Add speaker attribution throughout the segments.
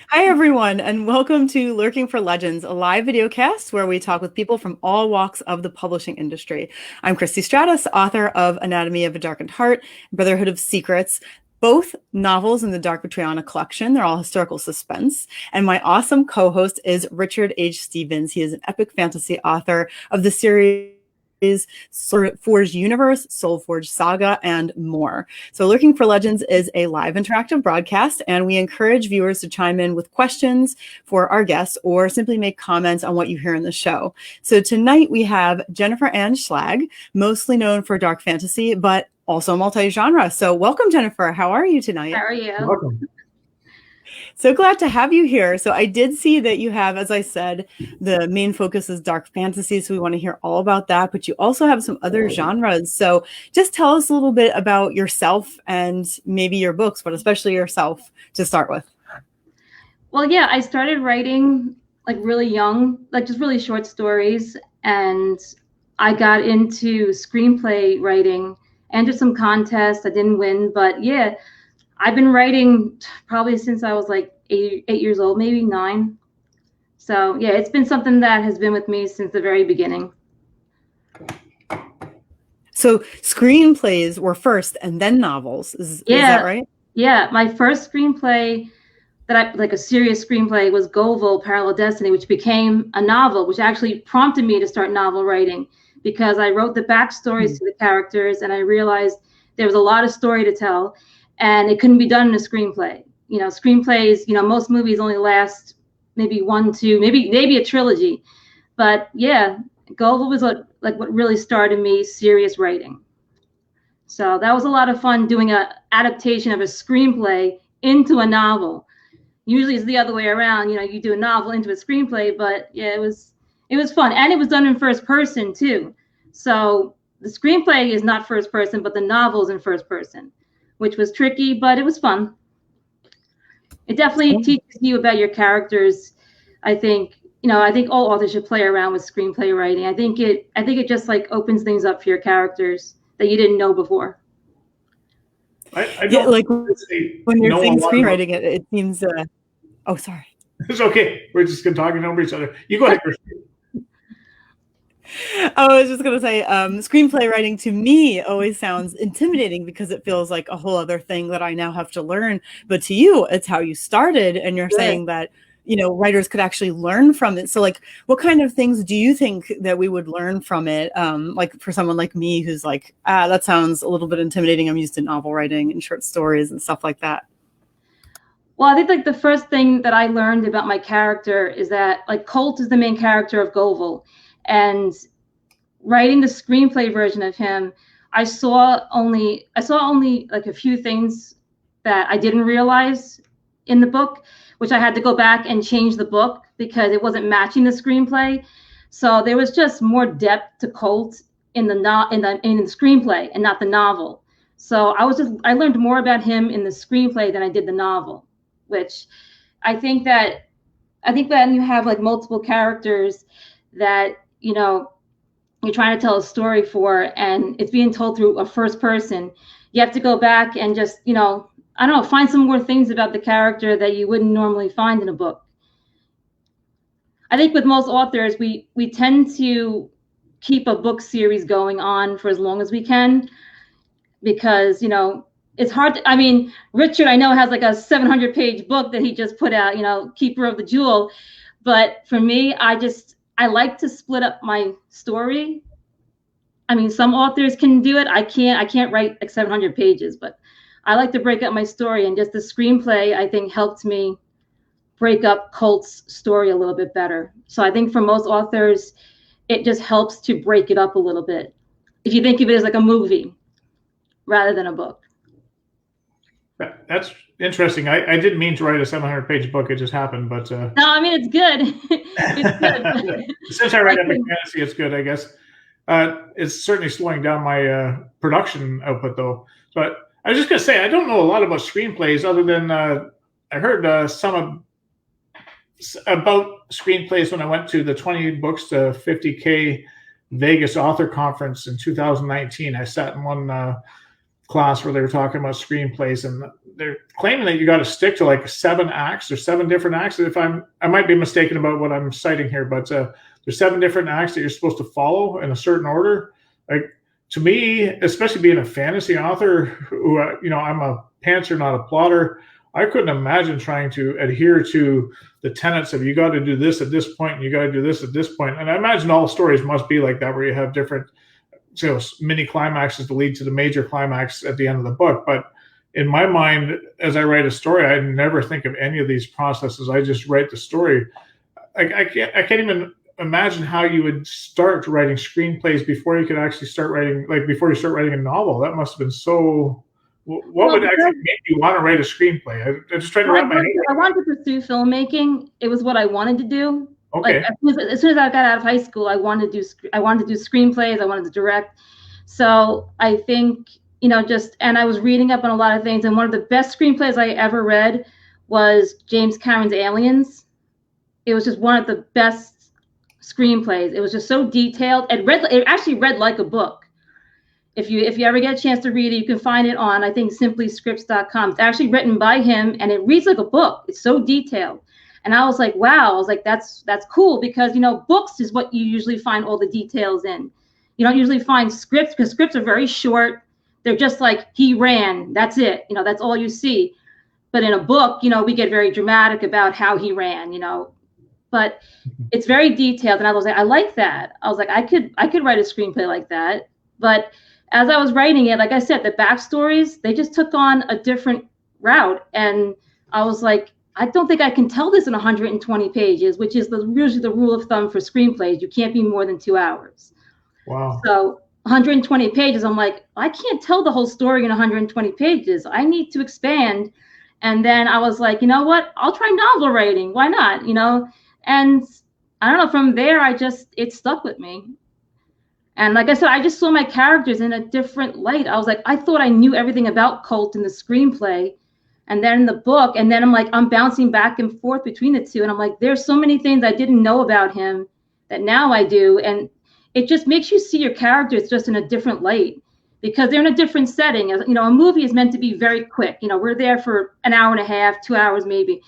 Speaker 1: Hi, everyone, and welcome to Lurking for Legends, a live video cast where we talk with people from all walks of the publishing industry. I'm Christy Stratus, author of Anatomy of a Darkened Heart, Brotherhood of Secrets, both novels in the Dark Vitriana collection. They're all historical suspense. And my awesome co-host is Richard H. Stevens. He is an epic fantasy author of the series Forged Universe, Soul Forged Saga, and more. So Lurking for Legends is a live interactive broadcast, and we encourage viewers to chime in with questions for our guests or simply make comments on what you hear in the show. So tonight we have Jennifer Ann Schlag, mostly known for dark fantasy, but also multi-genre. So welcome, Jennifer. How are you tonight?
Speaker 2: How are you?
Speaker 3: Welcome.
Speaker 1: So glad to have you here. So I did see that you have, as I said, the main focus is dark fantasy. So we want to hear all about that, but you also have some other genres. So just tell us a little bit about yourself and maybe your books, but especially yourself to start with.
Speaker 2: Well, yeah, I started writing like really young, like just really short stories. And I got into screenplay writing, entered some contests. I didn't win, but yeah, I've been writing probably since I was like 8 years old, maybe 9. So yeah, it's been something that has been with me since the very beginning.
Speaker 1: So screenplays were first and then novels. Is that right?
Speaker 2: Yeah, my first screenplay like a serious screenplay was Goval, Parallel Destiny, which became a novel, which actually prompted me to start novel writing because I wrote the backstories to the characters and I realized there was a lot of story to tell. And it couldn't be done in a screenplay. You know, screenplays, most movies only last maybe 1, 2, maybe a trilogy. But yeah, Goval was what really started me serious writing. So that was a lot of fun doing an adaptation of a screenplay into a novel. Usually it's the other way around. You do a novel into a screenplay, but yeah, it was fun. And it was done in first person too. So the screenplay is not first person, but the novel is in first person, which was tricky, but it was fun. It definitely teaches you about your characters. I think all authors should play around with screenplay writing. I think it just like opens things up for your characters that you didn't know before.
Speaker 3: I don't
Speaker 1: like when you're saying screenwriting, it seems. Oh, sorry.
Speaker 3: It's okay. We're just going to talk over each other. You go ahead, Christine.
Speaker 1: I was just going to say, screenplay writing to me always sounds intimidating because it feels like a whole other thing that I now have to learn. But to you, it's how you started. And you're saying that, writers could actually learn from it. So like, what kind of things do you think that we would learn from it? Like for someone like me, who's like, that sounds a little bit intimidating. I'm used to novel writing and short stories and stuff like that.
Speaker 2: Well, I think like the first thing that I learned about my character is that like Colt is the main character of Goval. And writing the screenplay version of him, I saw only like a few things that I didn't realize in the book, which I had to go back and change the book because it wasn't matching the screenplay. So there was just more depth to Colt in the screenplay and not the novel. So I learned more about him in the screenplay than I did the novel, which I think that when you have like multiple characters that you're trying to tell a story for and it's being told through a first person, you have to go back and just find some more things about the character that you wouldn't normally find in a book. I think with most authors we tend to keep a book series going on for as long as we can because it's hard Richard I know has like a 700-page book that he just put out, Keeper of the Jewel, but for me I like to split up my story. Some authors can do it. I can't write like 700 pages, but I like to break up my story, and just the screenplay I think helped me break up Colt's story a little bit better. So I think for most authors, it just helps to break it up a little bit. If you think of it as like a movie rather than a book.
Speaker 3: That's interesting. I didn't mean to write a 700-page book. It just happened, but
Speaker 2: no, it's good. It's good.
Speaker 3: Since I write epic fantasy, it's good, I guess. It's certainly slowing down my production output, though. But I was just going to say, I don't know a lot about screenplays other than I heard some about screenplays when I went to the 20 books to 50K Vegas author conference in 2019. I sat in one class where they were talking about screenplays, and they're claiming that you got to stick to like 7 acts or 7 different acts. If I might be mistaken about what I'm citing here, but there's 7 different acts that you're supposed to follow in a certain order. Like, to me, especially being a fantasy author, who I'm a pantser, not a plotter. I couldn't imagine trying to adhere to the tenets of you got to do this at this point and you got to do this at this point. And I imagine all stories must be like that, where you have different mini climaxes to lead to the major climax at the end of the book. But in my mind, as I write a story, I never think of any of these processes. I just write the story. I can't even imagine how you would start writing screenplays before you could actually start writing, like before you start writing a novel. That must have been so. What would actually make you want to write a screenplay? I'm just trying to wrap my head around.
Speaker 2: I wanted to pursue filmmaking. It was what I wanted to do.
Speaker 3: Okay.
Speaker 2: Like, as soon as I got out of high school, I wanted to do screenplays. I wanted to direct. So I think, and I was reading up on a lot of things. And one of the best screenplays I ever read was James Cameron's Aliens. It was just one of the best screenplays. It was just so detailed. It actually read like a book. If you ever get a chance to read it, you can find it on, I think, simplyscripts.com. It's actually written by him, and it reads like a book. It's so detailed. And I was like, wow. I was like, that's cool, because, books is what you usually find all the details in. You don't usually find scripts, because scripts are very short. They're just like, he ran. That's it. That's all you see. But in a book, we get very dramatic about how he ran, But it's very detailed. And I was like, I like that. I was like, I could write a screenplay like that. But as I was writing it, like I said, the backstories, they just took on a different route. And I was like, I don't think I can tell this in 120 pages, which is usually the rule of thumb for screenplays. You can't be more than 2 hours.
Speaker 3: Wow.
Speaker 2: So 120 pages, I'm like, I can't tell the whole story in 120 pages. I need to expand. And then I was like, you know what? I'll try novel writing. Why not? And I don't know, from there, it stuck with me. And like I said, I just saw my characters in a different light. I was like, I thought I knew everything about Colt in the screenplay, and then in the book, and then I'm bouncing back and forth between the two. And I'm like, there's so many things I didn't know about him that now I do. And it just makes you see your characters just in a different light, because they're in a different setting. A movie is meant to be very quick. We're there for an hour and a half, 2 hours maybe,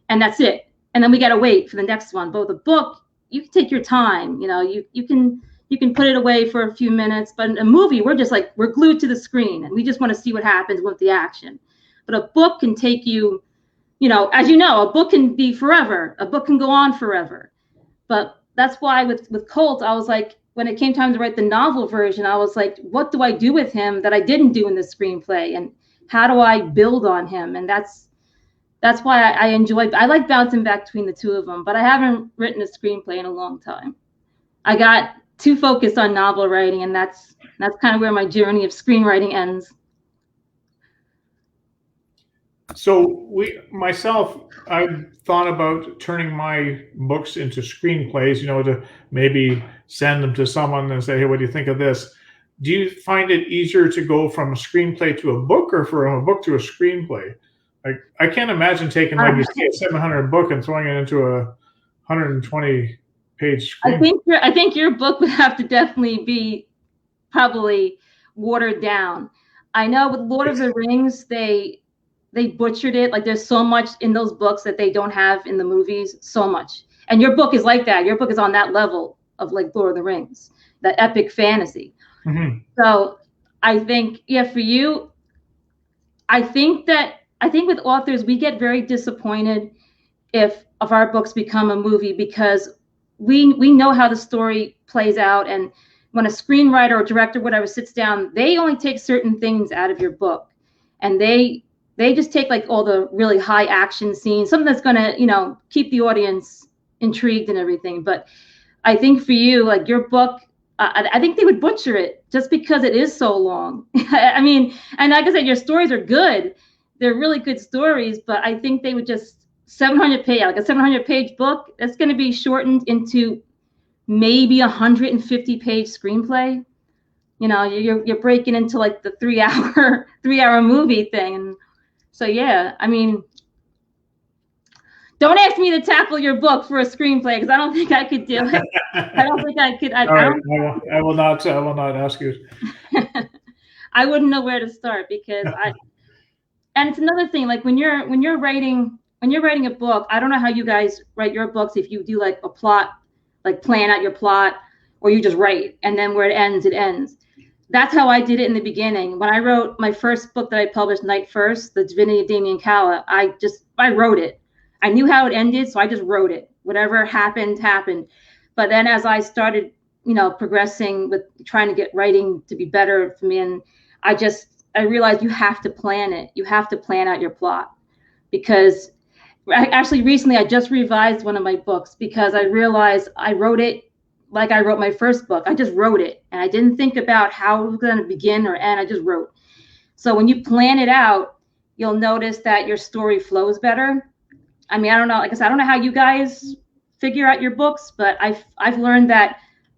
Speaker 2: and that's it. And then we got to wait for the next one. But with a book, you can take your time. You can put it away for a few minutes. But in a movie, we're glued to the screen, and we just want to see what happens with the action. But a book can take you, as you know, a book can be forever. A book can go on forever. But that's why with Colt, I was like, when it came time to write the novel version, I was like, what do I do with him that I didn't do in the screenplay? And how do I build on him? And that's why I like bouncing back between the two of them. But I haven't written a screenplay in a long time. I got too focused on novel writing, and that's kind of where my journey of screenwriting ends.
Speaker 3: So I've thought about turning my books into screenplays, to maybe send them to someone and say, hey, what do you think of this? Do you find it easier to go from a screenplay to a book, or from a book to a screenplay? Like, I can't imagine taking, like you say, a 700 book and throwing it into a 120 page screenplay.
Speaker 2: I think your book would have to definitely be probably watered down. I know with Lord of the Rings, they butchered it. Like, there's so much in those books that they don't have in the movies, so much. And your book is like that. Your book is on that level of like Lord of the Rings, that epic fantasy. Mm-hmm. So I think, for you, I think with authors, we get very disappointed if our books become a movie, because we know how the story plays out. And when a screenwriter or director, whatever, sits down, they only take certain things out of your book. And they just take like all the really high action scenes, something that's going to, keep the audience intrigued and everything. But I think for you, like your book, I think they would butcher it just because it is so long. I mean, and like I said, your stories are good. They're really good stories, but I think they would just 700 page book, that's going to be shortened into maybe 150 page screenplay. You're breaking into like the 3 hour movie thing. And so, I mean, don't ask me to tackle your book for a screenplay, because I don't think I could do it. I don't think I could.
Speaker 3: I will not ask you.
Speaker 2: I wouldn't know where to start because and it's another thing, like when you're writing a book, I don't know how you guys write your books, if you do like a plot, like plan out your plot, or you just write and then where it ends, it ends. That's how I did it in the beginning. When I wrote my first book that I published, Night First, The Divinity of Damien Calla, I wrote it. I knew how it ended, so I just wrote it. Whatever happened, happened. But then as I started, progressing with trying to get writing to be better for me, and I realized you have to plan it. You have to plan out your plot, because actually recently I just revised one of my books because I realized I wrote it like I wrote my first book. I just wrote it and I didn't think about how it was going to begin or end. I just wrote. So when you plan it out, you'll notice that your story flows better. I mean, I don't know. Like I said, I don't know how you guys figure out your books, but I've learned that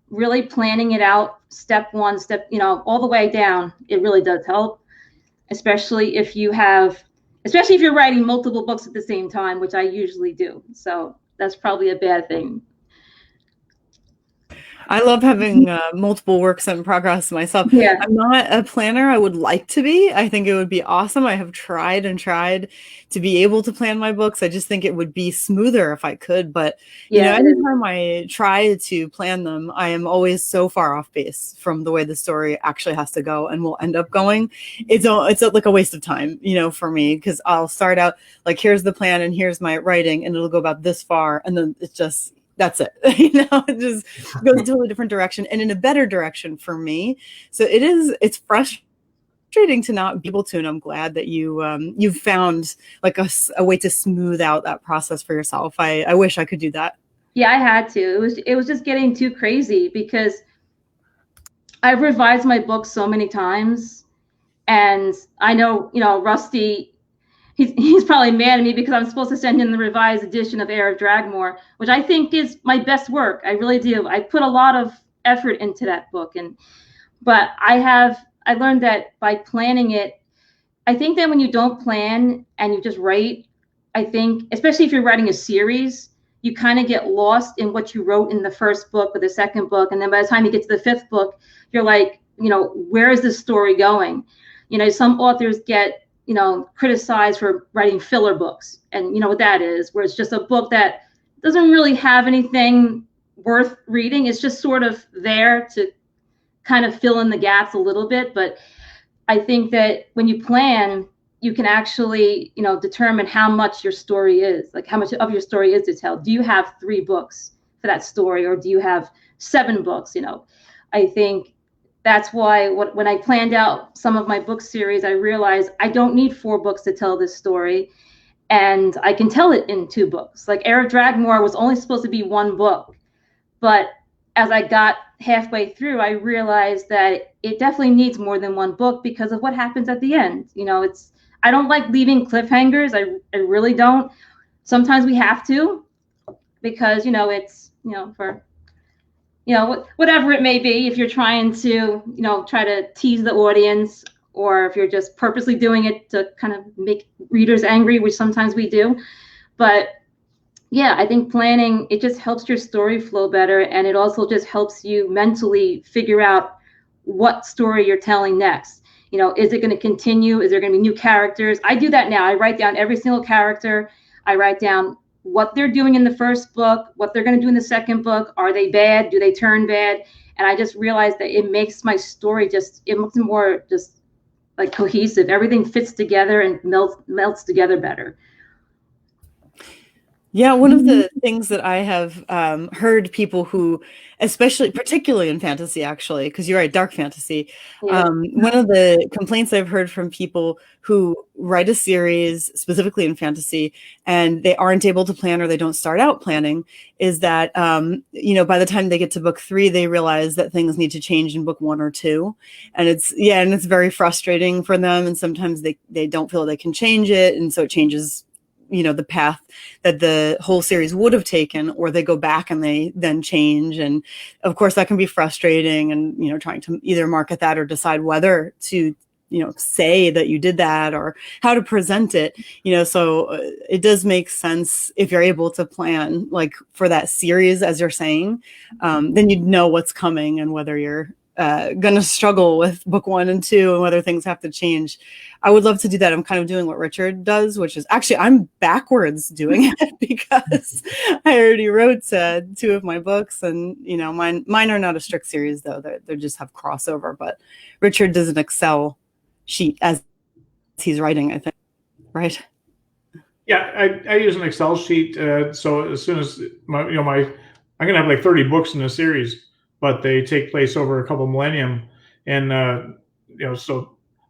Speaker 2: really planning it out, step one, all the way down, it really does help, especially if you're writing multiple books at the same time, which I usually do. So that's probably a bad thing.
Speaker 1: I love having multiple works in progress myself.
Speaker 2: Yeah.
Speaker 1: I'm not a planner. I would like to be. I think it would be awesome. I have tried and tried to be able to plan my books. I just think it would be smoother if I could. But anytime I try to plan them, I am always so far off base from the way the story actually has to go and will end up going. It's like a waste of time, for me, because I'll start out like, here's the plan and here's my writing, and it'll go about this far, and then it's just. That's it. It just goes a totally different direction and in a better direction for me. So it's frustrating to not be able to, and I'm glad that you've found like a way to smooth out that process for yourself. I wish I could do that.
Speaker 2: Yeah, I had to. It was just getting too crazy because I've revised my book so many times, and I know, Rusty, he's probably mad at me because I'm supposed to send him the revised edition of Heir of Dragmore, which I think is my best work. I really do. I put a lot of effort into that book, but I learned that by planning it, I think that when you don't plan and you just write, I think, especially if you're writing a series, you kind of get lost in what you wrote in the first book or the second book, and then by the time you get to the fifth book, you're like, where is this story going? Some authors get criticized for writing filler books, and you know what that is, where it's just a book that doesn't really have anything worth reading. It's just sort of there to kind of fill in the gaps a little bit. But I think that when you plan, you can actually, determine how much your story is, like how much of your story is to tell. Do you have 3 books for that story, or do you have 7 books? I think that's why when I planned out some of my book series, I realized I don't need 4 books to tell this story, and I can tell it in 2 books. Like Heir of Dragmore was only supposed to be 1 book, but as I got halfway through, I realized that it definitely needs more than 1 book because of what happens at the end. I don't like leaving cliffhangers. I really don't. Sometimes we have to, because it's for whatever it may be, if you're trying to, try to tease the audience, or if you're just purposely doing it to kind of make readers angry, which sometimes we do. But yeah, I think planning, it just helps your story flow better. And it also just helps you mentally figure out what story you're telling next. Is it going to continue? Is there going to be new characters? I do that now. I write down every single character. I write down what they're doing in the first book, what they're going to do in the second book. Are they bad? Do they turn bad? And I just realized that it makes my story it looks more just like cohesive. Everything fits together and melts together better.
Speaker 1: Yeah, one of the things that I have heard people who, particularly in fantasy, actually, because you're right, dark fantasy.
Speaker 2: Yeah.
Speaker 1: One of the complaints I've heard from people who write a series specifically in fantasy and they aren't able to plan, or they don't start out planning, is that by the time they get to book 3, they realize that things need to change in book 1 or 2, and it's very frustrating for them. And sometimes they don't feel they can change it, and so it changes the path that the whole series would have taken, or they go back and they then change. And of course that can be frustrating, and trying to either market that or decide whether to say that you did that or how to present it, so it does make sense if you're able to plan like for that series, as you're saying, then you'd know what's coming and whether you're going to struggle with book 1 and 2 and whether things have to change. I would love to do that. I'm kind of doing what Richard does, which is actually I'm backwards doing it because I already wrote 2 of my books, and mine are not a strict series though. They just have crossover. But Richard does an Excel sheet as he's writing, I think, right?
Speaker 3: Yeah, I use an Excel sheet. So as soon as I'm gonna have like 30 books in the series, but they take place over a couple millennium, and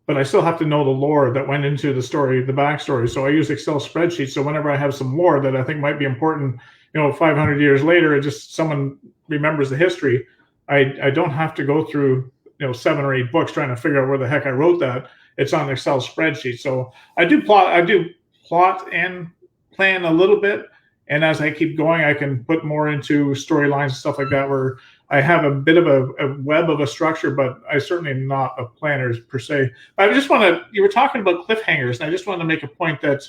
Speaker 3: but I still have to know the lore that went into the story, the backstory. So I use Excel spreadsheets. So whenever I have some lore that I think might be important, 500 years later, it just someone remembers the history. I don't have to go through 7 or 8 books trying to figure out where the heck I wrote that. It's on an Excel spreadsheet. So I do plot and plan a little bit, and as I keep going, I can put more into storylines and stuff like that, where I have a bit of a web of a structure, but I certainly am not a planner per se. I just you were talking about cliffhangers, and I just want to make a point that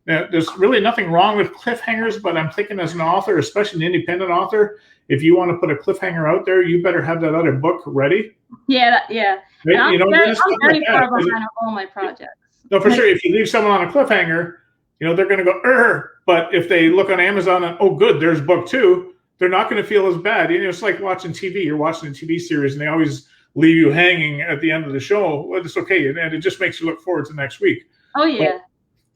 Speaker 3: there's really nothing wrong with cliffhangers, but I'm thinking as an author, especially an independent author, if you want to put a cliffhanger out there, you better have that other book ready.
Speaker 2: Yeah.
Speaker 3: Right?
Speaker 2: I'm very far behind on all my projects.
Speaker 3: No, for sure. If you leave someone on a cliffhanger, they're going to go, "Err." But if they look on Amazon and, oh, good, there's book 2, they're not going to feel as bad. It's like watching TV. You're watching a TV series, and they always leave you hanging at the end of the show. Well, it's okay, and it just makes you look forward to next week.
Speaker 2: Oh, yeah.
Speaker 3: But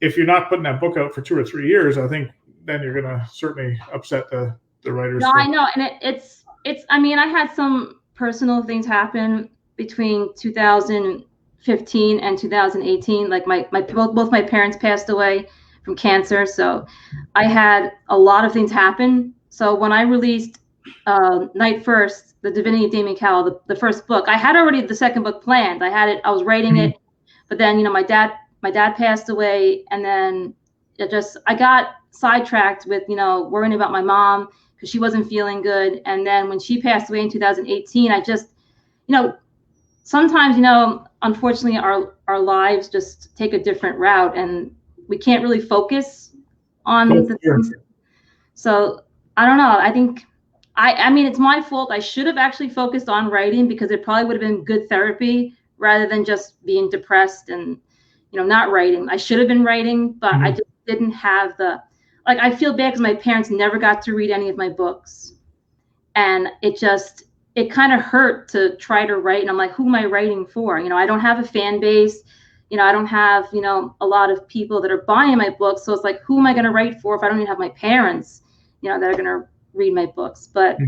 Speaker 3: if you're not putting that book out for 2 or 3 years, I think then you're going to certainly upset the writers.
Speaker 2: No, I know, and it's. I mean, I had some personal things happen between 2015 and 2018. Like both my parents passed away from cancer, so I had a lot of things happen. So when I released Night First, The Divinity of Damien Calla, the first book, I had already the second book planned. I had it. I was writing it, but then my dad passed away, and then I got sidetracked with worrying about my mom because she wasn't feeling good. And then when she passed away in 2018, I just sometimes unfortunately our lives just take a different route, and we can't really focus on the things. So I don't know. I think I mean it's my fault. I should have actually focused on writing, because it probably would have been good therapy rather than just being depressed and not writing. I should have been writing, but I just didn't have I feel bad because my parents never got to read any of my books, and it kind of hurt to try to write. And I'm like, who am I writing for? I don't have a fan base. I don't have, a lot of people that are buying my books. So it's like, who am I going to write for if I don't even have my parents, that are going to read my books? But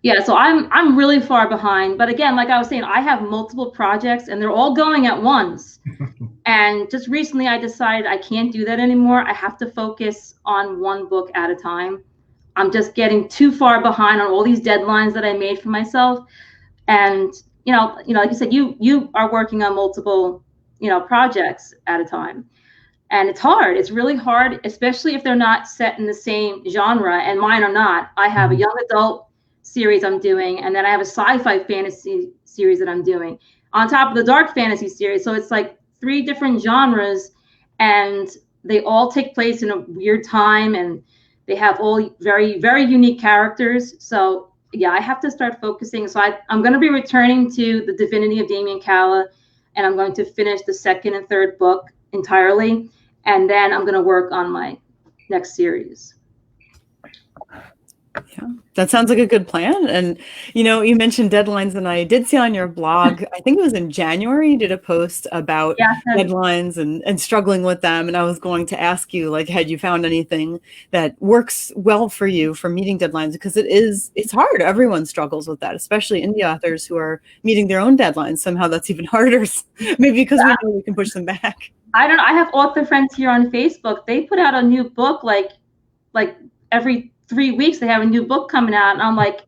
Speaker 2: yeah, so I'm really far behind. But again, like I was saying, I have multiple projects and they're all going at once. And just recently I decided I can't do that anymore. I have to focus on one book at a time. I'm just getting too far behind on all these deadlines that I made for myself. And like you said, you are working on multiple, projects at a time. And it's hard. It's really hard, especially if they're not set in the same genre. And mine are not. I have a young adult series I'm doing, and then I have a sci-fi fantasy series that I'm doing on top of the dark fantasy series. So it's like 3 different genres, and they all take place in a weird time, and they have all very, very unique characters. So yeah, I have to start focusing. So I'm going to be returning to The Divinity of Damien Calla, and I'm going to finish the 2nd and 3rd book entirely. And then I'm going to work on my next series.
Speaker 1: Yeah, that sounds like a good plan. And, you mentioned deadlines, and I did see on your blog, I think it was in January, you did a post about deadlines and struggling with them. And I was going to ask you, had you found anything that works well for you for meeting deadlines? Because it's hard. Everyone struggles with that, especially indie authors who are meeting their own deadlines. Somehow that's even harder, maybe because we know we can push them back.
Speaker 2: I don't know. I have author friends here on Facebook. They put out a new book like every 3 weeks. They have a new book coming out, and I'm like,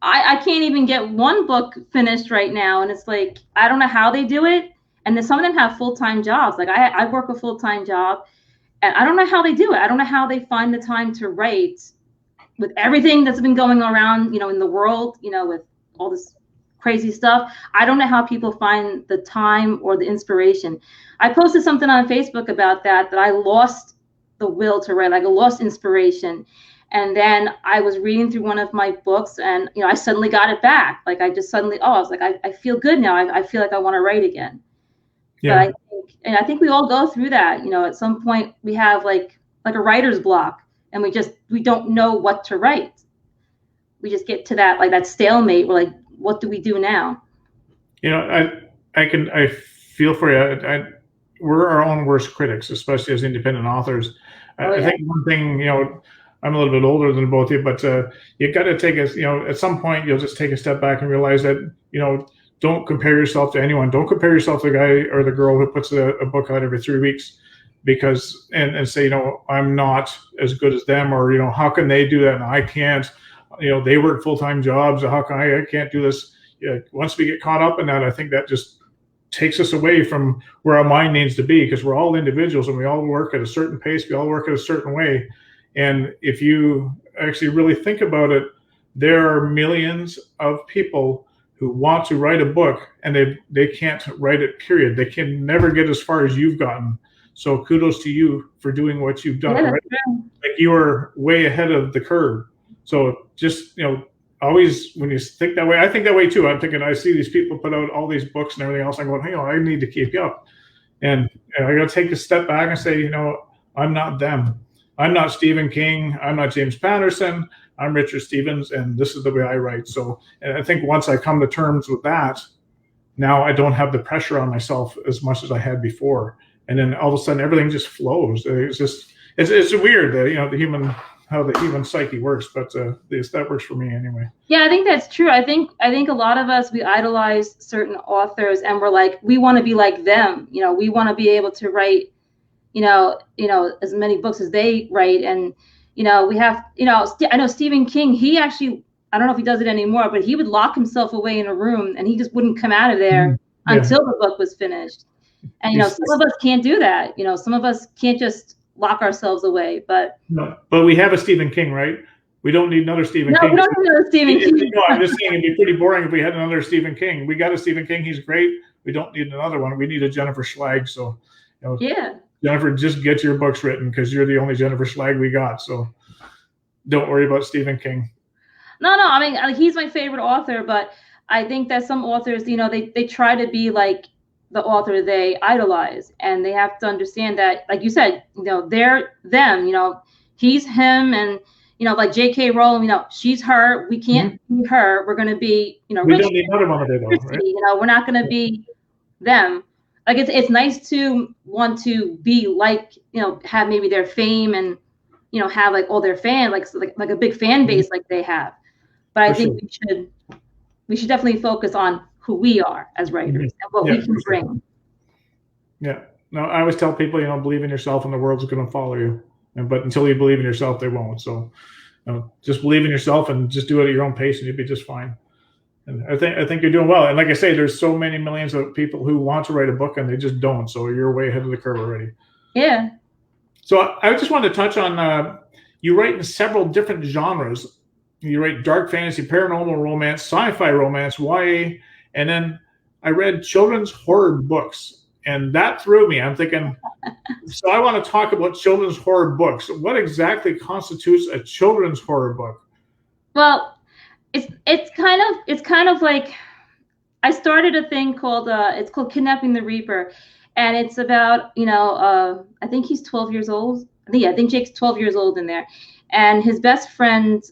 Speaker 2: I can't even get one book finished right now. And it's like, I don't know how they do it. And then some of them have full-time jobs. Like I work a full-time job, and I don't know how they do it. I don't know how they find the time to write with everything that's been going around, in the world, with all this crazy stuff. I don't know how people find the time or the inspiration. I posted something on Facebook about that I lost the will to write, I lost inspiration. And then I was reading through one of my books, and I suddenly got it back. Like I just suddenly, I was like, I feel good now. I feel like I want to write again.
Speaker 3: Yeah.
Speaker 2: But I think we all go through that. At some point we have like a writer's block, and we don't know what to write. We just get to that stalemate. We're like, what do we do now?
Speaker 3: I feel for you. We're our own worst critics, especially as independent authors. I think one thing, I'm a little bit older than both of you, but you got to take at some point you'll just take a step back and realize that, don't compare yourself to anyone. Don't compare yourself to the guy or the girl who puts a book out every 3 weeks, because and say, I'm not as good as them, or how can they do that and I can't? They work full-time jobs. How can I can't do this? Once we get caught up in that, I think that just takes us away from where our mind needs to be, because we're all individuals and we all work at a certain pace. We all work at a certain way. And if you actually really think about it, there are millions of people who want to write a book and they can't write it, period. They can never get as far as you've gotten. So kudos to you for doing what you've done. Right? Like you are way ahead of the curve. So just, always when you think that way, I think that way too. I'm thinking, I see these people put out all these books and everything else. I'm going, I need to keep up. And I got to take a step back and say, I'm not them. I'm not Stephen King. I'm not James Patterson. I'm Richard Stevens, and this is the way I write. So, and I think once I come to terms with that, now I don't have the pressure on myself as much as I had before. And then all of a sudden, everything just flows. It's weird that how the human psyche works, but that works for me anyway.
Speaker 2: Yeah, I think that's true. I think a lot of us, we idolize certain authors, and we're like, we want to be like them. We want to be able to write, as many books as they write. And we have, I know Stephen King. He actually, I don't know if he does it anymore, but he would lock himself away in a room and he just wouldn't come out of there until the book was finished. And some of us can't do that. Some of us can't just lock ourselves away. But
Speaker 3: we have a Stephen King, right? We don't need another Stephen King.
Speaker 2: No, we don't need another Stephen King.
Speaker 3: No, I'm just saying it'd be pretty boring if we had another Stephen King. We got a Stephen King. He's great. We don't need another one. We need a Jennifer Schlag. So,
Speaker 2: yeah.
Speaker 3: Jennifer, just get your books written, because you're the only Jennifer Schlag we got. So don't worry about Stephen King.
Speaker 2: No, I mean, he's my favorite author, but I think that some authors, they try to be like the author they idolize, and they have to understand that, like you said, they're them, he's him, and like J.K. Rowling, she's her. We can't be her. We're going to be,
Speaker 3: we don't need another one of them, right?
Speaker 2: We're not going to be them. Like it's nice to want to be like, have maybe their fame and have like all their fans, like a big fan base like they have. But I think we should definitely focus on who we are as writers and what we can bring.
Speaker 3: Yeah. No, I always tell people, believe in yourself and the world's going to follow you. But until you believe in yourself, they won't. So just believe in yourself and just do it at your own pace, and you'll be just fine. And I think you're doing well. And like I say, there's so many millions of people who want to write a book and they just don't. So you're way ahead of the curve already.
Speaker 2: Yeah.
Speaker 3: So I just wanted to touch on, you write in several different genres. You write dark fantasy, paranormal romance, sci-fi romance, YA, and then I read children's horror books, and that threw me. I'm thinking, so I want to talk about children's horror books. What exactly constitutes a children's horror book?
Speaker 2: Well, it's kind of like, I started a thing called it's called Kidnapping the Reaper, and it's about I think he's 12 years old. I think Jake's 12 years old in there, and his best friend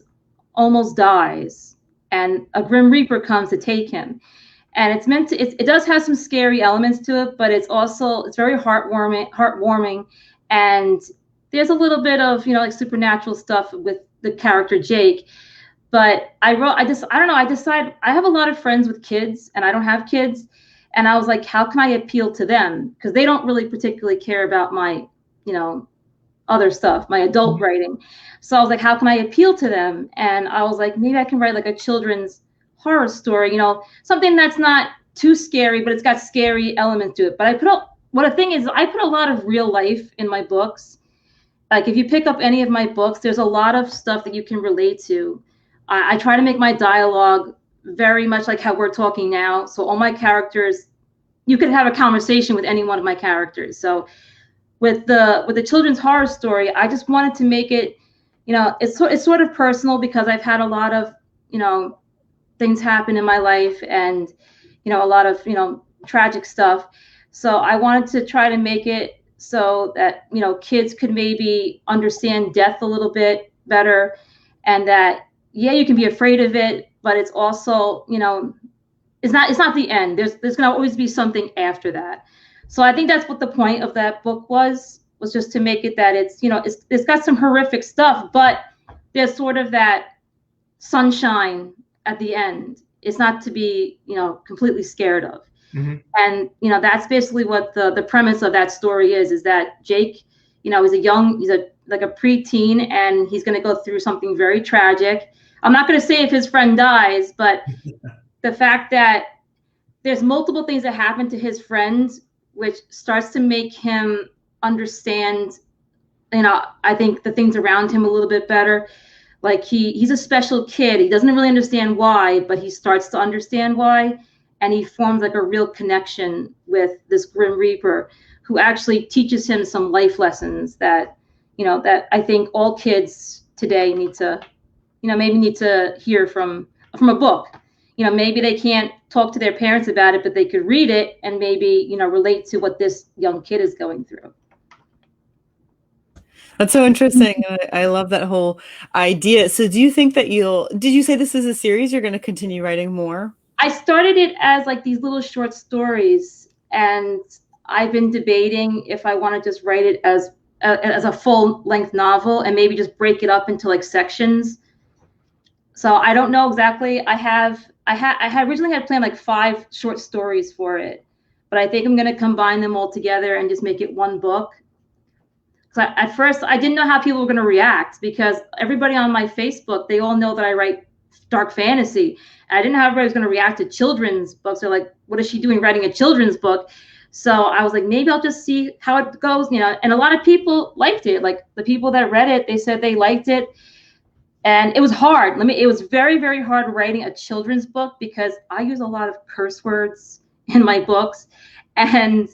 Speaker 2: almost dies, and a Grim Reaper comes to take him. And it's meant to, it does have some scary elements to it, but it's very heartwarming. And there's a little bit of, like supernatural stuff with the character Jake. But I decided, I have a lot of friends with kids and I don't have kids. And I was like, how can I appeal to them? Because they don't really particularly care about my, other stuff, my adult writing. So I was like, how can I appeal to them? And I was like, maybe I can write like a children's horror story, something that's not too scary, but it's got scary elements to it. But I put a lot of real life in my books. Like if you pick up any of my books, there's a lot of stuff that you can relate to. I try to make my dialogue very much like how we're talking now. So all my characters, you could have a conversation with any one of my characters. So with the children's horror story, I just wanted to make it, it's sort of personal because I've had a lot of, things happen in my life, and, a lot of, tragic stuff. So I wanted to try to make it so that, kids could maybe understand death a little bit better, and that, yeah, you can be afraid of it, but it's also, it's not the end. There's going to always be something after that. So I think that's what the point of that book was just to make it that it's, it's got some horrific stuff, but there's sort of that sunshine at the end. It's not to be, completely scared of.
Speaker 3: Mm-hmm.
Speaker 2: And, that's basically what the premise of that story is that Jake, he's like a preteen, and he's going to go through something very tragic. I'm not going to say if his friend dies, but the fact that there's multiple things that happen to his friend, which starts to make him understand, I think the things around him a little bit better. Like he's a special kid. He doesn't really understand why, but he starts to understand why. And he forms like a real connection with this Grim Reaper, who actually teaches him some life lessons that, that I think all kids today need to, maybe need to hear from a book. Maybe they can't talk to their parents about it, but they could read it and maybe, relate to what this young kid is going through.
Speaker 1: That's so interesting. I love that whole idea. So do you think that did you say this is a series? You're going to continue writing more?
Speaker 2: I started it as like these little short stories, and I've been debating if I want to just write it as a full length novel and maybe just break it up into like sections. So I don't know exactly. I had originally had planned like 5 short stories for it, but I think I'm going to combine them all together and just make it one book. So at first I didn't know how people were going to react, because everybody on my Facebook, they all know that I write dark fantasy. And I didn't know how everybody was going to react to children's books. They're like, what is she doing writing a children's book? So I was like, maybe I'll just see how it goes, and a lot of people liked it. Like the people that read it, they said they liked it. And it was hard. It was very, very hard writing a children's book, because I use a lot of curse words in my books. And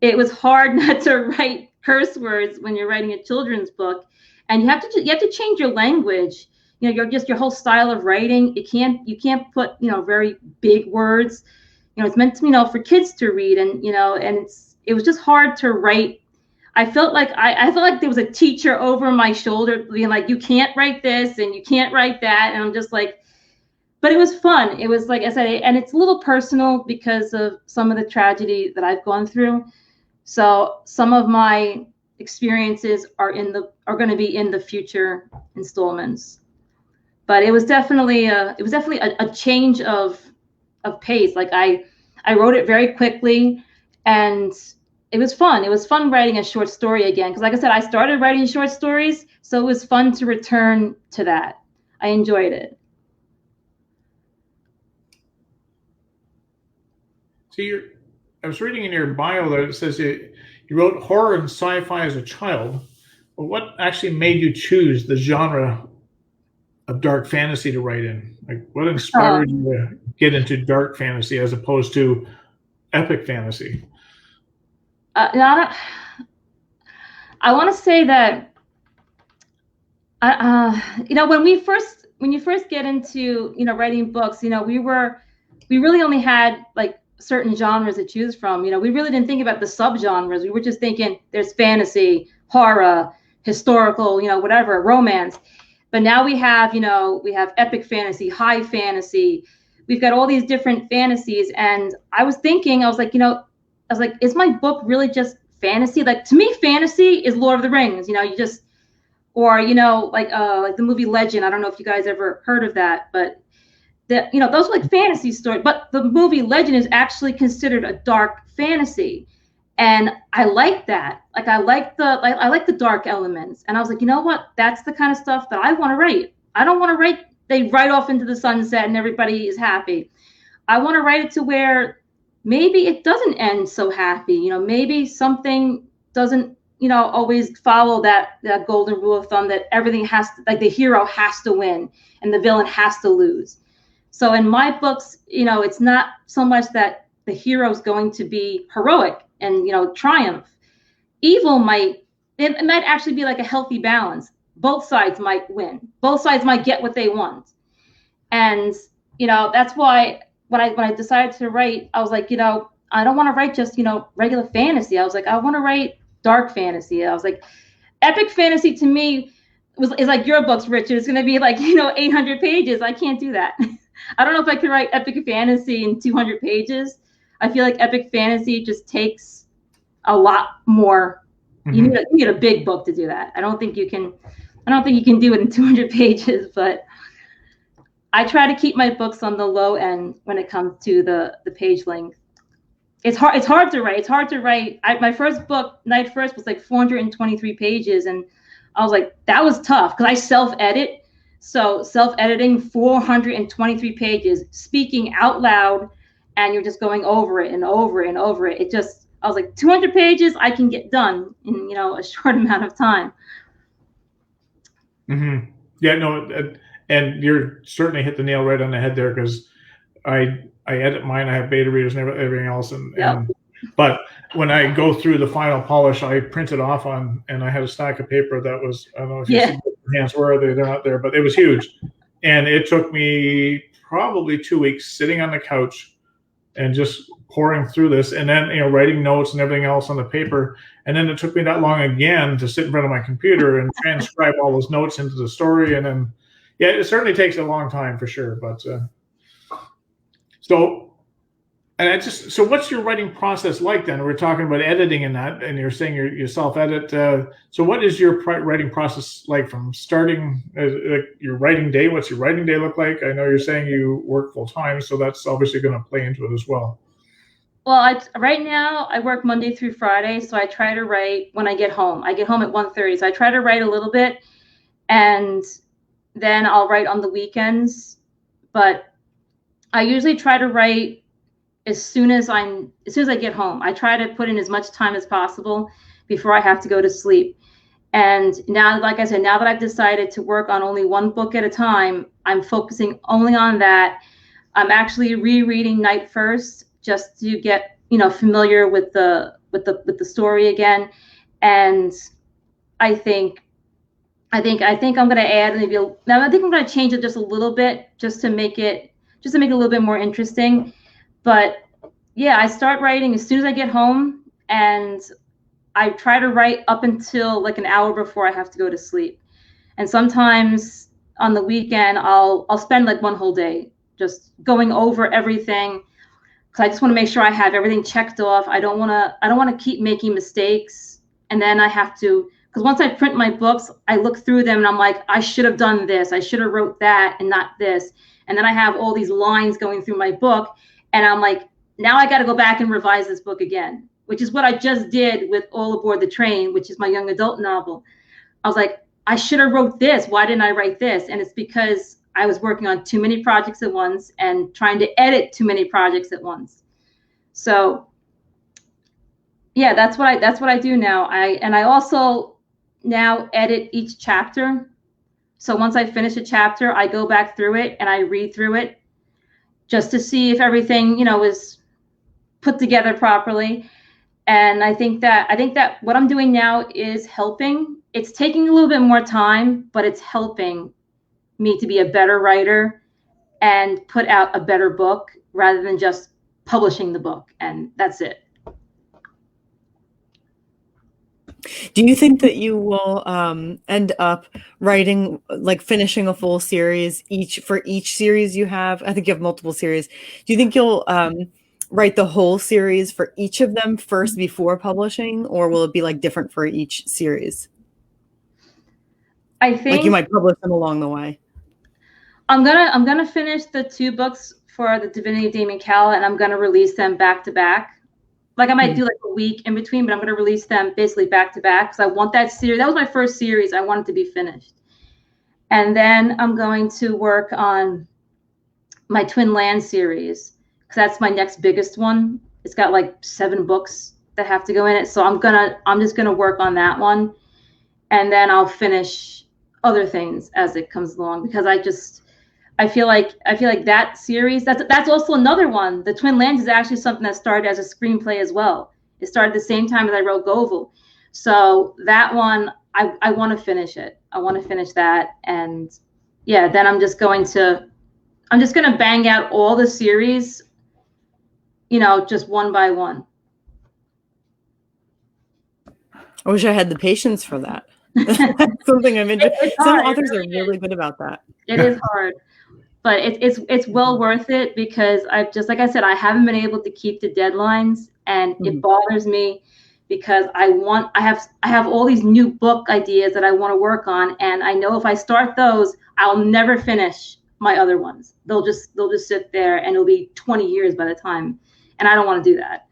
Speaker 2: it was hard not to write curse words when you're writing a children's book. And you have to change your language. Your whole style of writing. You can't put, very big words. It's meant to, for kids to read, and it was just hard to write. I felt like there was a teacher over my shoulder being like, you can't write this and you can't write that. And I'm just like, but it was fun. It was like I said, and it's a little personal because of some of the tragedy that I've gone through. So some of my experiences are going to be in the future installments. But it was definitely a change of pace. Like I wrote it very quickly, and it was fun. It was fun writing a short story again, because like I said, I started writing short stories, so it was fun to return to that. I enjoyed it.
Speaker 3: So I was reading in your bio that it says you wrote horror and sci-fi as a child. But what actually made you choose the genre of dark fantasy to write in? Like, what inspired you to get into dark fantasy as opposed to epic fantasy?
Speaker 2: I want to say that, when you first get into, writing books, we really only had like certain genres to choose from. We really didn't think about the subgenres. We were just thinking there's fantasy, horror, historical, whatever, romance. But now we have epic fantasy, high fantasy. We've got all these different fantasies. And I was like, is my book really just fantasy? Like, to me, fantasy is Lord of the Rings. Like the movie Legend. I don't know if you guys ever heard of that, but those are like fantasy stories. But the movie Legend is actually considered a dark fantasy. And I like that. Like, I like the dark elements. And I was like, you know what? That's the kind of stuff that I want to write. I don't want to write, they ride off into the sunset and everybody is happy. I want to write it to where maybe it doesn't end so happy. Maybe something doesn't, always follow that golden rule of thumb that everything has to, like the hero has to win and the villain has to lose. So in my books, it's not so much that the hero is going to be heroic and, triumph. Evil might actually be like a healthy balance, both sides might win. Both sides might get what they want. And, you know, that's why when I decided to write, I was like, you know, I don't want to write just, you know, regular fantasy. I was like, I want to write dark fantasy. I was like, epic fantasy to me is like your books, Richard. It's going to be like, you know, 800 pages. I can't do that. I don't know if I could write epic fantasy in 200 pages. I feel like epic fantasy just takes a lot more. You need a big book to do that. I don't think you can do it in 200 pages, but I try to keep my books on the low end when it comes to the page length. It's hard to write. It's hard to write. My first book, Night First, was like 423 pages, and I was like, that was tough because I self-edit. So self-editing 423 pages, speaking out loud, and you're just going over it and over and over it. It just, I was like, 200 pages I can get done in, you know, a short amount of time.
Speaker 3: Yeah, no, and you're certainly hit the nail right on the head there, because I edit mine. I have beta readers and everything else, and but when I go through the final polish, I print it off on, and I had a stack of paper that was, I don't know if you see your hands, where are they? They're not there, but it was huge, and it took me probably 2 weeks sitting on the couch and just pouring through this, and then, you know, writing notes and everything else on the paper. And then it took me that long again to sit in front of my computer and transcribe all those notes into the story. And then, yeah, it certainly takes a long time for sure. But so what's your writing process like then? We're talking about editing and that, and you're saying you self-edit. So what is your writing process like from starting, like your writing day? What's your writing day look like? I know you're saying you work full time, so that's obviously going to play into it as well.
Speaker 2: Well, right now I work Monday through Friday, so I try to write when I get home. I get home at 1:30, so I try to write a little bit, and then I'll write on the weekends. But I usually try to write as soon as I get home. I try to put in as much time as possible before I have to go to sleep. And now, like I said, now that I've decided to work on only one book at a time, I'm focusing only on that. I'm actually rereading Night First, just to get, you know, familiar with the story again. And I think I'm going to add maybe I think I'm going to change it just a little bit, just to make it a little bit more interesting. But yeah, I start writing as soon as I get home, and I try to write up until like an hour before I have to go to sleep. And sometimes on the weekend I'll spend like one whole day just going over everything, because I just want to make sure I have everything checked off. I don't want to keep making mistakes, and then I have to, because once I print my books, I look through them and I'm like, I should have done this, I should have wrote that and not this. And then I have all these lines going through my book, and I'm like, now I got to go back and revise this book again, which is what I just did with All Aboard the Train, which is my young adult novel. I was like, I should have wrote this. Why didn't I write this? And it's because I was working on too many projects at once and trying to edit too many projects at once. So yeah, that's what I do now. I also now edit each chapter. So once I finish a chapter, I go back through it and I read through it just to see if everything, you know, is put together properly. And I think that what I'm doing now is helping. It's taking a little bit more time, but it's helping me to be a better writer and put out a better book rather than just publishing the book. And that's it.
Speaker 1: Do you think that you will end up writing, like finishing a full series for each series you have? I think you have multiple series. Do you think you'll write the whole series for each of them first before publishing, or will it be like different for each series?
Speaker 2: I think
Speaker 1: like you might publish them along the way.
Speaker 2: I'm gonna finish the 2 books for the Divinity of Damon Calla, and I'm gonna release them back to back. Like I might do like a week in between, but I'm gonna release them basically back to back because I want that series. That was my first series. I want it to be finished. And then I'm going to work on my Twin Land series, because that's my next biggest one. It's got like 7 books that have to go in it. So I'm just gonna work on that one, and then I'll finish other things as it comes along, because I feel like that series, that's also another one. The Twin Lands is actually something that started as a screenplay as well. It started the same time as I wrote Govel. So that one I want to finish it. I want to finish that, and yeah, then I'm just gonna bang out all the series, just one by one.
Speaker 1: I wish I had the patience for that. Something I'm interested. Some authors are really good about that.
Speaker 2: It is hard, but it's well worth it, because I've just, like I said, I haven't been able to keep the deadlines, and it bothers me, because I have all these new book ideas that I want to work on, and I know if I start those, I'll never finish my other ones. They'll just sit there, and it'll be 20 years by the time, and I don't want to do that.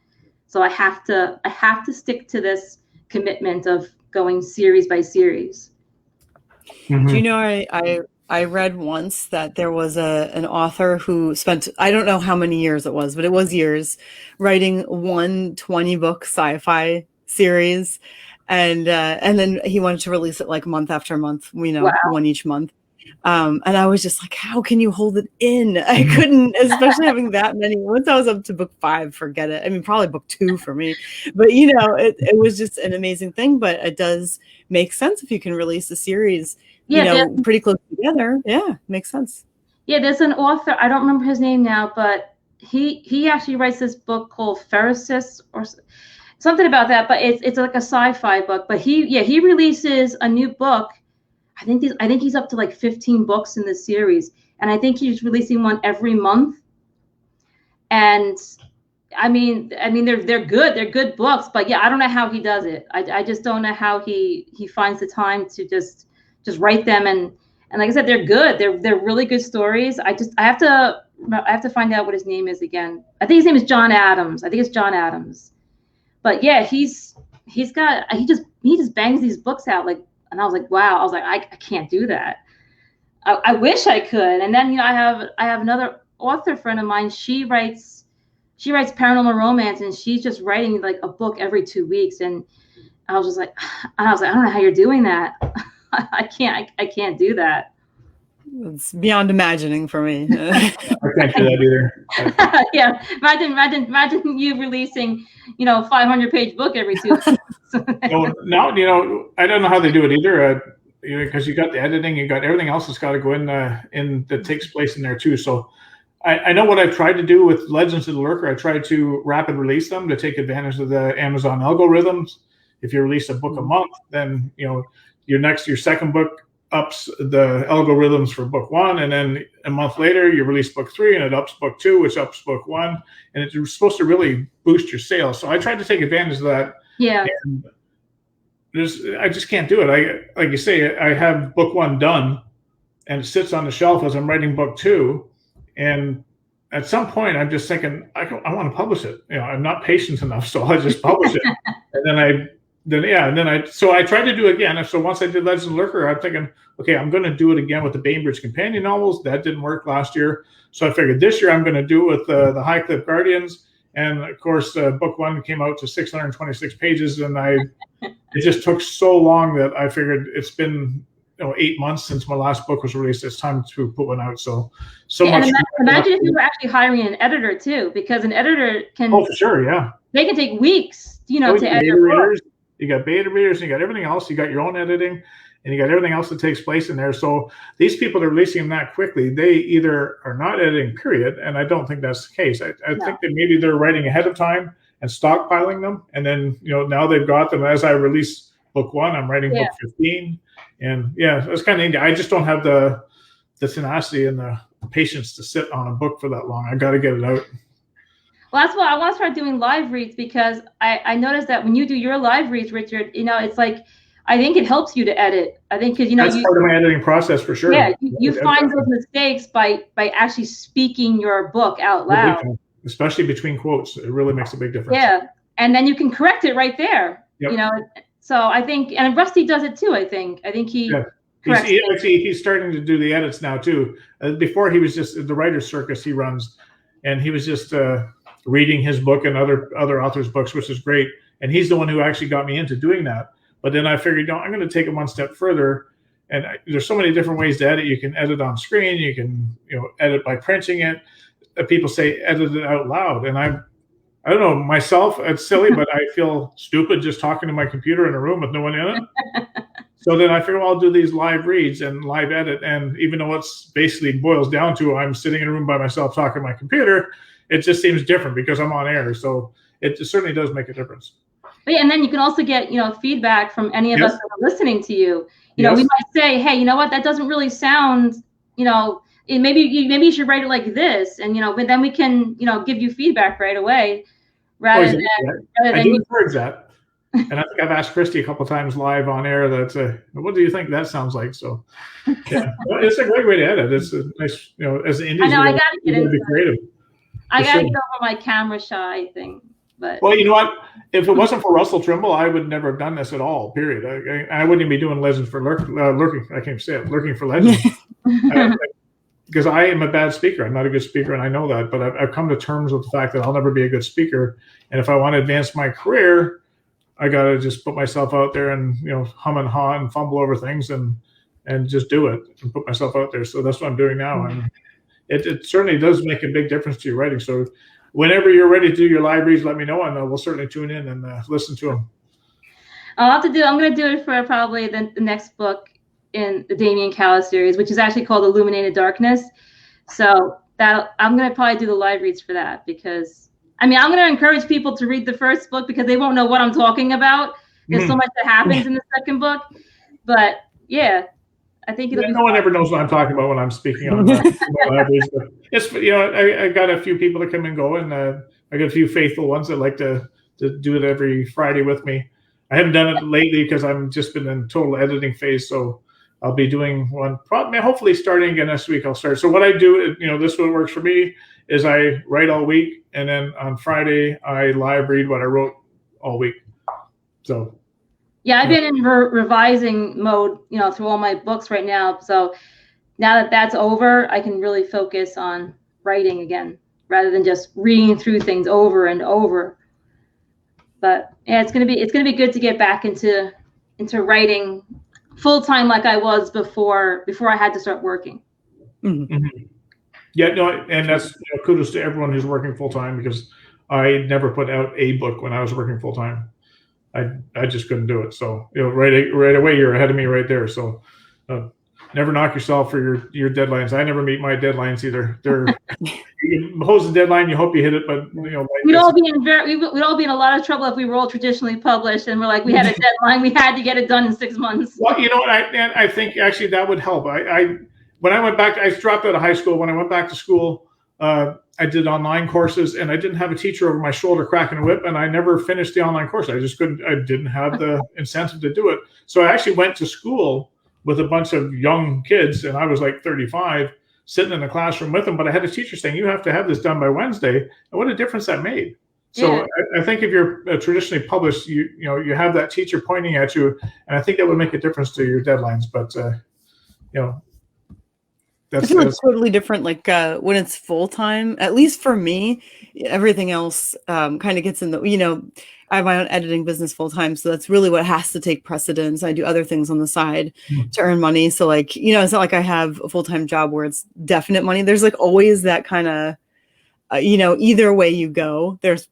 Speaker 2: So I have to stick to this commitment of going series by series.
Speaker 1: Do you know, I read once that there was an author who spent, I don't know how many years it was, but it was years, writing one 20-book sci-fi series, and then he wanted to release it like month after month,
Speaker 2: Wow.
Speaker 1: one each month. And I was just like, how can you hold it in? I couldn't, especially having that many. Once I was up to book 5, forget it. I mean, probably book 2 for me, but it was just an amazing thing. But it does make sense if you can release a series, pretty close together. Yeah, makes sense.
Speaker 2: Yeah, there's an author, I don't remember his name now, but he actually writes this book called Pharisees or something about that. But it's like a sci-fi book. But he releases a new book. I think he's up to like 15 books in this series, and I think he's releasing one every month. And I mean they're good. They're good books, but yeah, I don't know how he does it. I just don't know how he finds the time to just write them, and like I said, they're good. They're really good stories. I have to find out what his name is again. I think his name is John Adams. I think it's John Adams. But yeah, he just bangs these books out like. And I was like, wow. I was like, I can't do that. I wish I could. And then I have another author friend of mine. She writes paranormal romance, and she's just writing like a book every 2 weeks. And I was like, I don't know how you're doing that. I can't do that.
Speaker 1: It's beyond imagining for me.
Speaker 3: I can't do that either.
Speaker 2: Yeah, imagine you releasing 500-page book every 2 weeks.
Speaker 3: Now, I don't know how they do it either, because you got the editing, you got everything else that's got to go in that takes place in there too. So I know what I've tried to do with Legends of the Lurker. I tried to rapid release them to take advantage of the Amazon algorithms. If you release a book a month, then your second book ups the algorithms for book 1, and then a month later you release book 3 and it ups book 2, which ups book 1, and it's supposed to really boost your sales. So I tried to take advantage of that.
Speaker 2: Yeah.
Speaker 3: And I just can't do it. Like you say, I have book 1 done, and it sits on the shelf as I'm writing book 2, and at some point I'm just thinking I want to publish it. I'm not patient enough, so I just publish it, and then I tried to do it again. So once I did Legends of the Lurker, I'm thinking, okay, I'm going to do it again with the Bainbridge companion novels. That didn't work last year, so I figured this year I'm going to do it with the Highcliffe Guardians. And of course, book 1 came out to 626 pages, and it just took so long that I figured it's been 8 months since my last book was released. It's time to put one out. So
Speaker 2: yeah,
Speaker 3: much.
Speaker 2: Imagine if you were actually hiring an editor too, because an editor can.
Speaker 3: Oh, for sure, yeah.
Speaker 2: They can take weeks, to edit a book.
Speaker 3: You got beta readers, and you got everything else. You got your own editing, and you got everything else that takes place in there. So these people that are releasing them that quickly, they either are not editing, period, and I don't think that's the case. I think that maybe they're writing ahead of time and stockpiling them, and then now they've got them. As I release book 1, I'm writing book 15, and it's kind of. I just don't have the tenacity and the patience to sit on a book for that long. I got to get it out.
Speaker 2: Well, that's why I want to start doing live reads, because I noticed that when you do your live reads, Richard, it's like, I think it helps you to edit. I think because
Speaker 3: that's part of my editing process for sure.
Speaker 2: Yeah, you find those mistakes by actually speaking your book out loud,
Speaker 3: especially between quotes. It really makes a big difference.
Speaker 2: Yeah, and then you can correct it right there. Yep. So I think, and Rusty does it too. I think he. Yeah.
Speaker 3: He's starting to do the edits now too. Before he was just the writer's circus he runs, and he was just reading his book and other authors' books, which is great. And he's the one who actually got me into doing that. But then I figured, I'm going to take it one step further. And there's so many different ways to edit. You can edit on screen. You can edit by printing it. People say edit it out loud, and I don't know myself. It's silly, but I feel stupid just talking to my computer in a room with no one in it. So then I figured, well, I'll do these live reads and live edit. And even though it's basically boils down to I'm sitting in a room by myself talking to my computer, it just seems different because I'm on air. So it certainly does make a difference.
Speaker 2: But yeah, and then you can also get, feedback from any of us that are listening to you. We might say, hey, you know what, that doesn't really sound, maybe you should write it like this. And, but then we can, give you feedback right away rather than
Speaker 3: I do encourage that. And I think I've asked Christy a couple of times live on air that, what do you think that sounds like? So yeah, it's a great way to edit. It's a nice, as an indie,
Speaker 2: I know, I got to get into
Speaker 3: be creative.
Speaker 2: I got to get over my camera shy thing. But
Speaker 3: well, you know what? If it wasn't for Russell Trimble, I would never have done this at all. Period. I wouldn't even be doing Legends for Lurking. I can't say it. Lurking for Legends. Because I am a bad speaker. I'm not a good speaker, and I know that. But I've come to terms with the fact that I'll never be a good speaker. And if I want to advance my career, I got to just put myself out there and hum and haw and fumble over things and just do it and put myself out there. So that's what I'm doing now, and it certainly does make a big difference to your writing. So whenever you're ready to do your live reads, let me know, and we'll certainly tune in and listen to them.
Speaker 2: I'm going to do it for probably the next book in the Damian Callis series, which is actually called Illuminated Darkness. So I'm going to probably do the live reads for that because, I'm going to encourage people to read the first book because they won't know what I'm talking about. There's so much that happens in the second book. But yeah, I think
Speaker 3: no one ever knows what I'm talking about when I'm speaking on live reads. But it's, I got a few people that come and go, and I got a few faithful ones that like to do it every Friday with me. I haven't done it lately because I've just been in total editing phase. So I'll be doing one, probably, hopefully starting again next week. I'll start. So what I do, this is what works for me, is I write all week, and then on Friday I live read what I wrote all week. So
Speaker 2: yeah, I've been in revising mode, through all my books right now. So now that that's over, I can really focus on writing again rather than just reading through things over and over. But yeah, it's gonna be good to get back into writing full time like I was before I had to start working.
Speaker 1: Mm-hmm.
Speaker 3: Mm-hmm. Yeah, no, and that's kudos to everyone who's working full time, because I never put out a book when I was working full time. I just couldn't do it. So right away you're ahead of me right there. So never knock yourself for your deadlines. I never meet my deadlines either. You impose a deadline, you hope you hit it, but
Speaker 2: we'd all be in a lot of trouble if we were all traditionally published and we're like, we had a deadline, we had to get it done in 6 months.
Speaker 3: Well, what I think actually that would help. When I went back, I dropped out of high school. When I went back to school, I did online courses, and I didn't have a teacher over my shoulder cracking a whip, and I never finished the online course. I just couldn't. I didn't have the incentive to do it. So I actually went to school with a bunch of young kids, and I was like 35, sitting in the classroom with them. But I had a teacher saying, "You have to have this done by Wednesday." And what a difference that made. So I think if you're traditionally published, you have that teacher pointing at you, and I think that would make a difference to your deadlines. But
Speaker 1: I feel it's totally different. Like when it's full time, at least for me, everything else kind of gets in the, I have my own editing business full time. So that's really what has to take precedence. I do other things on the side to earn money. So like, it's not like I have a full time job where it's definite money. There's like always that kind of, either way you go, there's,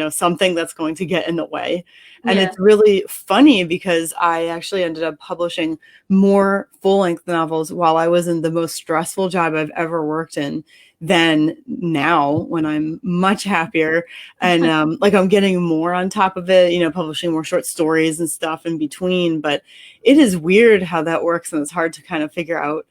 Speaker 1: something that's going to get in the way. And it's really funny because I actually ended up publishing more full-length novels while I was in the most stressful job I've ever worked in than now, when I'm much happier and like I'm getting more on top of it, publishing more short stories and stuff in between. But it is weird how that works, and it's hard to kind of figure out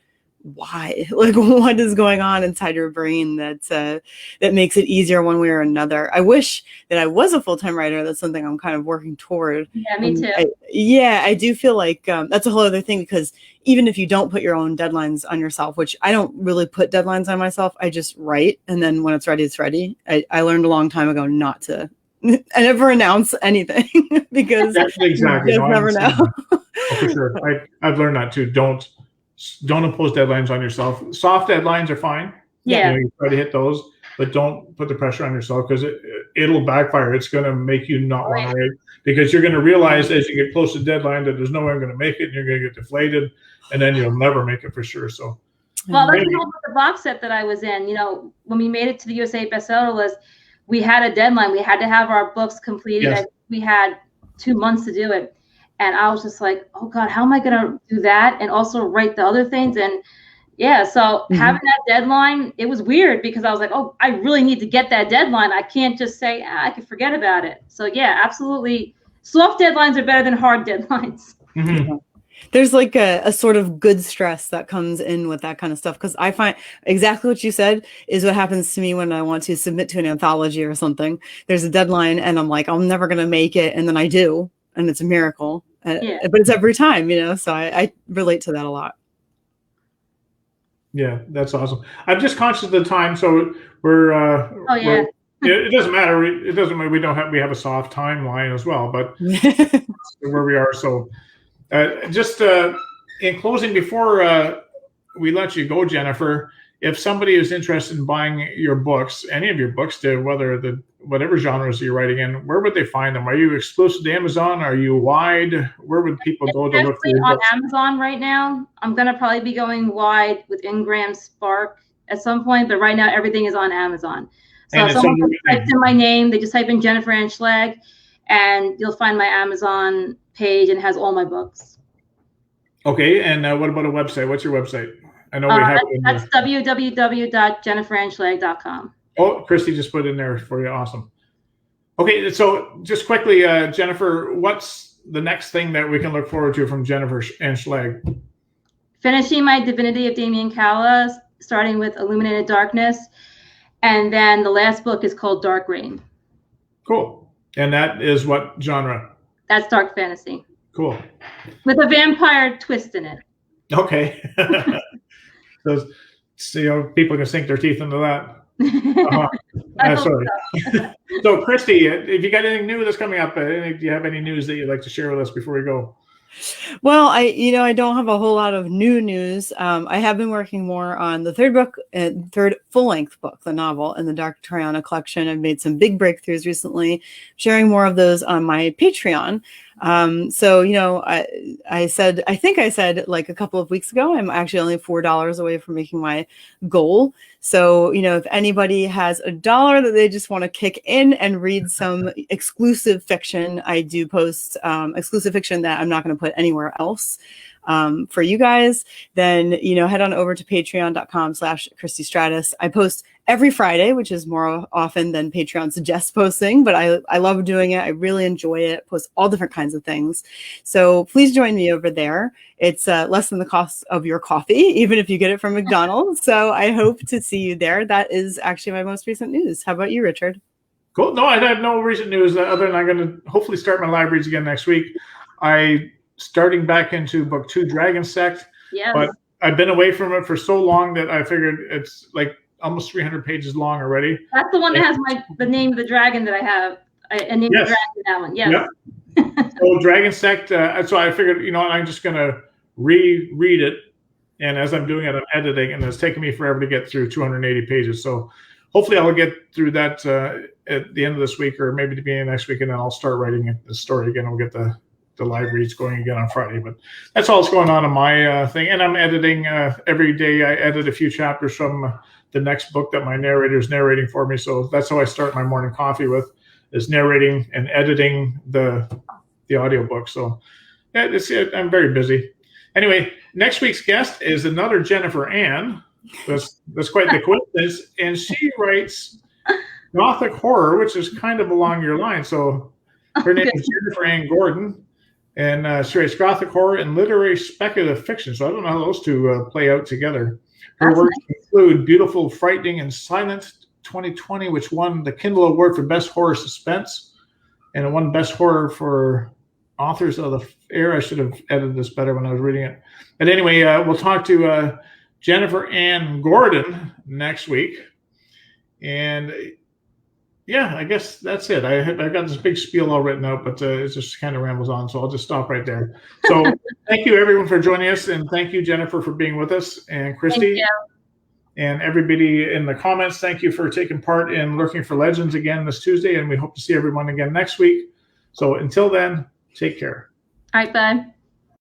Speaker 1: why, like what is going on inside your brain that makes it easier one way or another. I wish that I was a full-time writer. That's something I'm kind of working toward.
Speaker 2: Yeah, me too.
Speaker 1: I do feel like that's a whole other thing, because even if you don't put your own deadlines on yourself, which I don't really put deadlines on myself, I just write, and then when it's ready, it's ready. I learned a long time ago not to I never announce anything because
Speaker 3: that's exactly
Speaker 1: you just never know.
Speaker 3: For sure. I've learned that too. Don't impose deadlines on yourself. Soft deadlines are fine.
Speaker 2: Yeah.
Speaker 3: You try to hit those, but don't put the pressure on yourself, because it'll backfire. It's going to make you not want to write, because you're going to realize as you get close to deadline that there's no way I'm going to make it, and you're going to get deflated, and then you'll never make it for sure. So,
Speaker 2: well, let's talk about the box set that I was in. When we made it to the USA bestseller list, we had a deadline. We had to have our books completed.
Speaker 3: Yes.
Speaker 2: We had 2 months to do it. And I was just like, oh God, how am I going to do that? And also write the other things. And yeah, so having that deadline, it was weird because I was like, oh, I really need to get that deadline. I can't just say, I can forget about it. So yeah, absolutely. Soft deadlines are better than hard deadlines.
Speaker 1: Mm-hmm. There's like a sort of good stress that comes in with that kind of stuff. Because I find exactly what you said is what happens to me when I want to submit to an anthology or something. There's a deadline and I'm like, I'm never going to make it. And then I do. And it's a miracle. But it's every time, so I relate to that a lot.
Speaker 3: Yeah, that's awesome. I'm just conscious of the time, so we're. It doesn't matter. It doesn't matter. We have a soft timeline as well, but where we are. So, just in closing, before we let you go, Jennifer, if somebody is interested in buying your books, any of your books, whatever genres you're writing in, where would they find them? Are you exclusive to Amazon? Are you wide? Where would people go to look for your books?
Speaker 2: On Amazon right now. I'm going to probably be going wide with Ingram Spark at some point, but right now everything is on Amazon. So if someone types in my name, they just type in Jennifer Ann Schlag, and you'll find my Amazon page and it has all my books.
Speaker 3: Okay, and what about a website? What's your website? I know we have it in
Speaker 2: that's www.jenniferannschlag.com.
Speaker 3: Oh, Christy just put it in there for you. Awesome. Okay, so just quickly, Jennifer, what's the next thing that we can look forward to from Jennifer Ann Schlag?
Speaker 2: Finishing my Divinity of Damien Callas, starting with Illuminated Darkness, and then the last book is called Dark Reign.
Speaker 3: Cool. And that is what genre?
Speaker 2: That's dark fantasy.
Speaker 3: Cool.
Speaker 2: With a vampire twist in it.
Speaker 3: Okay. So, people can sink their teeth into that. Sorry. So, Christy, if you got anything new that's coming up, do you have any news that you'd like to share with us before we go?
Speaker 1: Well, I don't have a whole lot of new news. I have been working more on the third full-length book, the novel in the Dark Triana collection. I've made some big breakthroughs recently, sharing more of those on my Patreon. So, I think I said like a couple of weeks ago, I'm actually only $4 away from making my goal. So, if anybody has $1 that they just want to kick in and read some exclusive fiction, I do post exclusive fiction that I'm not going to put anywhere else. For you guys, then, head on over to patreon.com/Christy Stratus. I post every Friday, which is more often than Patreon suggests posting, but I love doing it. I really enjoy it. Post all different kinds of things. So please join me over there. It's less than the cost of your coffee, even if you get it from McDonald's. So I hope to see you there. That is actually my most recent news. How about you, Richard?
Speaker 3: Cool. No, I have no recent news other than I'm going to hopefully start my live reads again next week. Starting back into book 2, Dragon Sect.
Speaker 2: Yes.
Speaker 3: But I've been away from it for so long that I figured it's like almost 300 pages long already.
Speaker 2: That's the one that has the name of the dragon that I have. I named the dragon that one. Yes.
Speaker 3: Yep. So Dragon Sect. So I figured, I'm just going to reread it. And as I'm doing it, I'm editing, and it's taking me forever to get through 280 pages. So hopefully I'll get through that at the end of this week, or maybe the beginning of next week, and then I'll start writing the story again. We'll get the live reads going again on Friday. But that's all that's going on in my thing. And I'm editing every day. I edit a few chapters from the next book that my narrator is narrating for me. So that's how I start my morning coffee with, is narrating and editing the audiobook. So I'm very busy. Anyway, next week's guest is another Jennifer Ann. That's quite the coincidence. And she writes Gothic horror, which is kind of along your line. So her name is Jennifer Ann Gordon. And she writes Gothic horror and literary speculative fiction. So I don't know how those two play out together. Her works include Beautiful, Frightening, and Silent 2020, which won the Kindle Award for Best Horror Suspense, and it won Best Horror for Authors of the Air. I should have edited this better when I was reading it. But anyway, we'll talk to Jennifer Ann Gordon next week. And yeah, I guess that's it. I got this big spiel all written out, but it just kind of rambles on, so I'll just stop right there. So thank you, everyone, for joining us, and thank you, Jennifer, for being with us, and Christy, and everybody in the comments. Thank you for taking part in Lurking for Legends again this Tuesday, and we hope to see everyone again next week. So until then, take care.
Speaker 2: All right, bye.